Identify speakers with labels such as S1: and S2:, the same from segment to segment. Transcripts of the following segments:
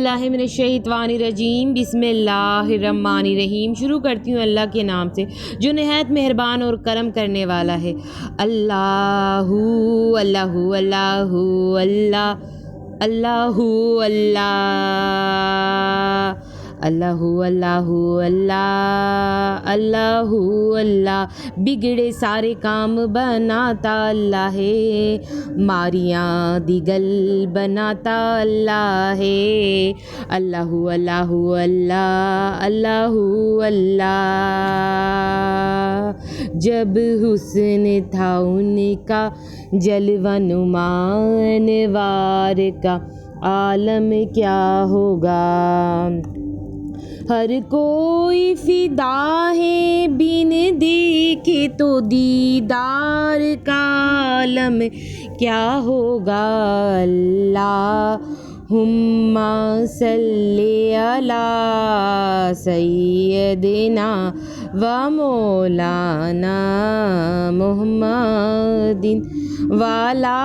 S1: औज़ुबिल्लाहिमिनश्शैतानिर्रजीम बिस्मिल्लाहिर्रहमानिर्रहीम। शुरू करती हूँ अल्लाह के नाम से जो निहायत मेहरबान और करम करने वाला है। अल्लाहु अल्लाहु अल्लाहु अल्लाह अल्लाहु अल्लाह अल्लाहु अल्लाहु अल्लाह अल्लाहु अल्लाह। बिगड़े सारे काम बनाता अल्लाह है, मारियाँ दी गल बनाता अल्लाह है। अल्लाहु अल्लाहु अल्लाह अल्लाहु अल्लाह। जब हुस्न था उनका जलवा नुमान वार का, आलम क्या होगा। हर कोई फिदा है बिन देखे तो दीदार का, आलम क्या होगा। अल्लाहुम्मा सल्ली अला सय्यदिना व मौलाना मुहम्मदिन वाला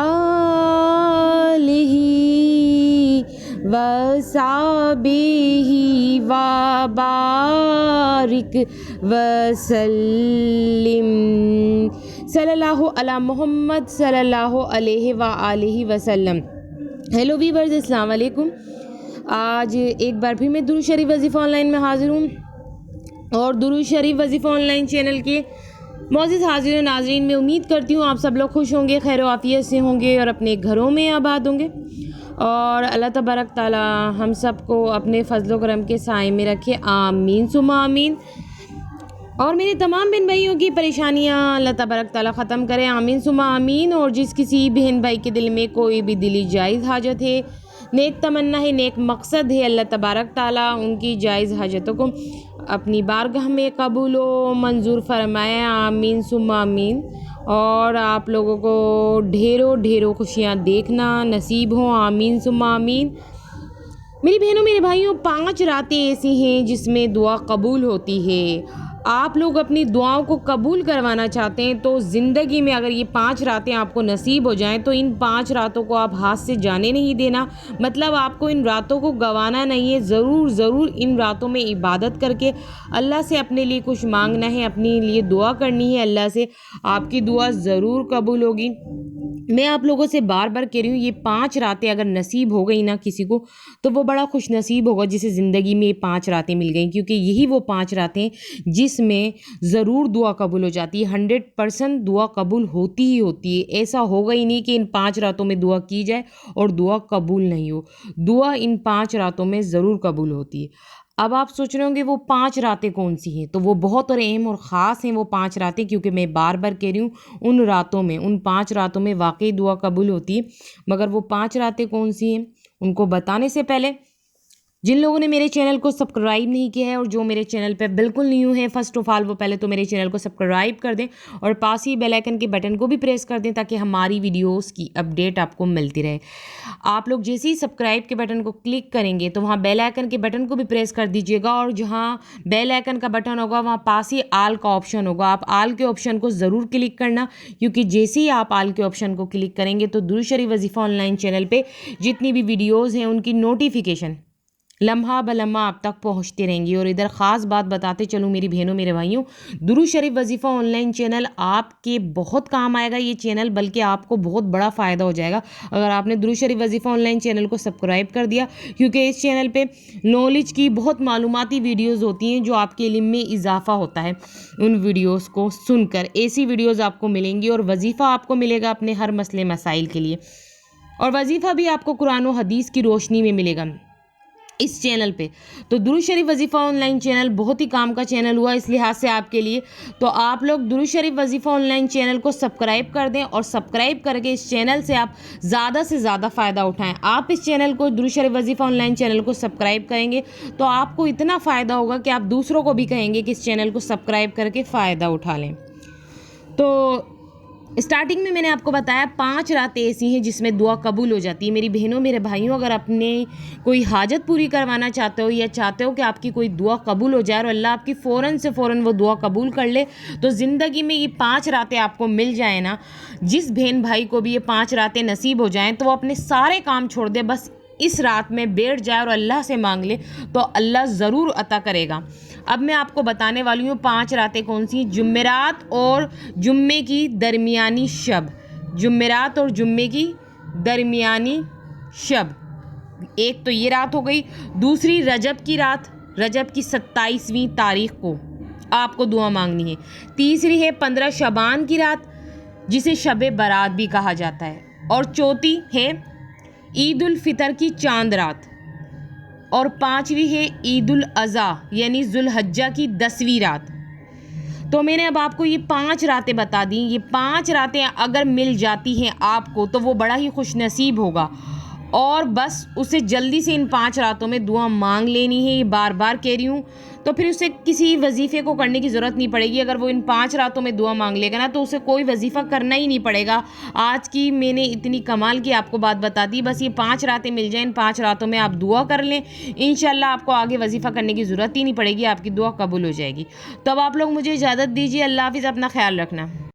S1: आलिही वसाबिही व बारिक वसल्लिम सल्लल्लाहु अला मोहम्मद सल्लल्लाहु अलैहि व आलिहि वसल्लम। हेलो वीवर्स, अस्सलाम वालेकुम। आज एक बार फिर मैं दुरूद शरीफ वजीफ़ा ऑनलाइन में हाज़िर हूँ और दुरूद शरीफ वजीफ़ा ऑनलाइन चैनल के मौजूद हाज़िर व नाज़रीन में उम्मीद करती हूँ आप सब लोग खुश होंगे, खैर आफ़ियत से होंगे और अपने घरों में आबाद होंगे और अल्लाह तबारक ताला हम सबको अपने फ़ज़ल व करम के साए में रखे, आमीन सुमा आमीन। और मेरे तमाम बहन भाइयों की परेशानियाँ अल्लाह तबारक ताला ख़त्म करे, आमीन सुमा आमीन। और जिस किसी बहन भाई के दिल में कोई भी दिली जायज़ हाजत है, नेक तमन्ना है, नेक मकसद है, अल्लाह तबारक ताला उनकी जायज़ हाजतों को अपनी बारगाह में कबूल व मंजूर फरमाए, आमीन सुमा आमीन। और आप लोगों को ढेरों ढेरों खुशियाँ देखना नसीब हो, आमीन सुमा आमीन। मेरी बहनों मेरे भाइयों, 5 रातें ऐसी हैं जिसमें दुआ कबूल होती है। आप लोग अपनी दुआओं को कबूल करवाना चाहते हैं तो ज़िंदगी में अगर ये 5 रातें आपको नसीब हो जाएं तो इन 5 रातों को आप हाथ से जाने नहीं देना। मतलब आपको इन रातों को गंवाना नहीं है। ज़रूर इन रातों में इबादत करके अल्लाह से अपने लिए कुछ मांगना है, अपने लिए दुआ करनी है। अल्लाह से आपकी दुआ ज़रूर कबूल होगी। मैं आप लोगों से बार बार कह रही हूँ, ये 5 रातें अगर नसीब हो गई ना किसी को तो वो बड़ा खुश नसीब होगा जिसे ज़िंदगी में ये 5 रातें मिल गई, क्योंकि यही वो 5 रातें जिसमें ज़रूर दुआ कबूल हो जाती है। 100% दुआ कबूल होती ही होती है। ऐसा होगा ही नहीं कि इन 5 रातों में दुआ की जाए और दुआ कबूल नहीं हो। दुआ इन 5 रातों में ज़रूर कबूल होती है। अब आप सोच रहे होंगे वो 5 रातें कौन सी हैं, तो वो बहुत और अहम और ख़ास हैं वो 5 रातें, क्योंकि मैं बार बार कह रही हूँ उन रातों में, उन 5 रातों में वाकई दुआ कबूल होती है। मगर वो 5 रातें कौन सी हैं उनको बताने से पहले जिन लोगों ने मेरे चैनल को सब्सक्राइब नहीं किया है और जो मेरे चैनल पे बिल्कुल न्यू है, फ़र्स्ट ऑफ ऑल वो पहले तो मेरे चैनल को सब्सक्राइब कर दें और पास ही बेल आइकन के बटन को भी प्रेस कर दें ताकि हमारी वीडियोस की अपडेट आपको मिलती रहे। आप लोग जैसे ही सब्सक्राइब के बटन को क्लिक करेंगे तो वहाँ बेल आइकन के बटन को भी प्रेस कर दीजिएगा और जहाँ बेल आइकन का बटन होगा वहाँ पास ही आल का ऑप्शन होगा। आप आल के ऑप्शन को ज़रूर क्लिक करना, क्योंकि जैसे ही आप आल के ऑप्शन को क्लिक करेंगे तो दुरूद शरीफ वजीफ़ा ऑनलाइन चैनल पर जितनी भी वीडियोज़ हैं उनकी नोटिफिकेशन लम्हा ब लम्हा आप तक पहुंचती रहेंगी। और इधर ख़ास बात बताते चलूँ मेरी बहनों मेरे भाइयों, दुरूद शरीफ वजीफ़ा ऑनलाइन चैनल आपके बहुत काम आएगा ये चैनल, बल्कि आपको बहुत बड़ा फ़ायदा हो जाएगा अगर आपने दुरूद शरीफ वजीफ़ा ऑनलाइन चैनल को सब्सक्राइब कर दिया, क्योंकि इस चैनल पे नॉलेज की बहुत मालूमाती वीडियोज़ होती हैं जो आपके इल्म में इजाफ़ा होता है। उन वीडियोज़ को सुनकर ऐसी वीडियोज़ आपको मिलेंगी और वजीफ़ा आपको मिलेगा अपने हर मसले मसाइल के लिए, और वजीफ़ा भी आपको कुरान और हदीस की रोशनी में मिलेगा इस चैनल पे। तो दुरूद शरीफ वजीफ़ा ऑनलाइन चैनल बहुत ही काम का चैनल हुआ इस लिहाज से आपके लिए। तो आप लोग दुरूद शरीफ वजीफ़ा ऑनलाइन चैनल को सब्सक्राइब कर दें और सब्सक्राइब करके इस चैनल से आप ज़्यादा से ज़्यादा फ़ायदा उठाएं। आप इस चैनल को दुरूद शरीफ वजीफ़ा ऑनलाइन चैनल को सब्सक्राइब करेंगे तो आपको इतना फ़ायदा होगा कि आप दूसरों को भी कहेंगे कि इस चैनल को सब्सक्राइब करके फ़ायदा उठा लें। तो स्टार्टिंग में मैंने आपको बताया 5 रातें ऐसी हैं जिसमें दुआ कबूल हो जाती है। मेरी बहनों मेरे भाइयों, अगर अपने कोई हाजत पूरी करवाना चाहते हो या चाहते हो कि आपकी कोई दुआ कबूल हो जाए और अल्लाह आपकी फ़ौरन से फ़ौरन वो दुआ कबूल कर ले, तो ज़िंदगी में ये 5 रातें आपको मिल जाए ना, जिस बहन भाई को भी ये 5 रातें नसीब हो जाएं तो वो अपने सारे काम छोड़ दे, बस इस रात में बैठ जाए और अल्लाह से मांग ले तो अल्लाह ज़रूर अता करेगा। अब मैं आपको बताने वाली हूँ 5 रातें कौन सी, जुमेरात और जुम्मे की दरमियानी शब, जुमेरात और जुम्मे की दरमियानी शब। एक तो ये रात हो गई। दूसरी रजब की रात, रजब की 27वीं तारीख को आपको दुआ मांगनी है। तीसरी है 15 शबान की रात, जिसे शबे बारात भी कहा जाता है। और चौथी है ईद उल फितर की चांद रात। और 5वीं है ईद उल अज़हा यानी जुल्हज्जा की 10वीं रात। तो मैंने अब आपको ये 5 रातें बता दी। ये 5 रातें अगर मिल जाती हैं आपको तो वो बड़ा ही खुशनसीब होगा। और बस उसे जल्दी से इन 5 रातों में दुआ मांग लेनी है। ये बार बार कह रही हूँ, तो फिर उसे किसी वजीफ़े को करने की ज़रूरत नहीं पड़ेगी। अगर वो इन 5 रातों में दुआ मांग लेगा ना तो उसे कोई वजीफ़ा करना ही नहीं पड़ेगा। आज की मैंने इतनी कमाल की आपको बात बता दी। बस ये 5 रातें मिल जाएं, इन 5 रातों में आप दुआ कर लें, इंशाल्लाह आपको आगे वजीफ़ा करने की ज़रूरत ही नहीं पड़ेगी, आपकी दुआ कबूल हो जाएगी। तो अब आप लोग मुझे इजाज़त दीजिए। अल्लाह हाफ़िज़, अपना ख्याल रखना।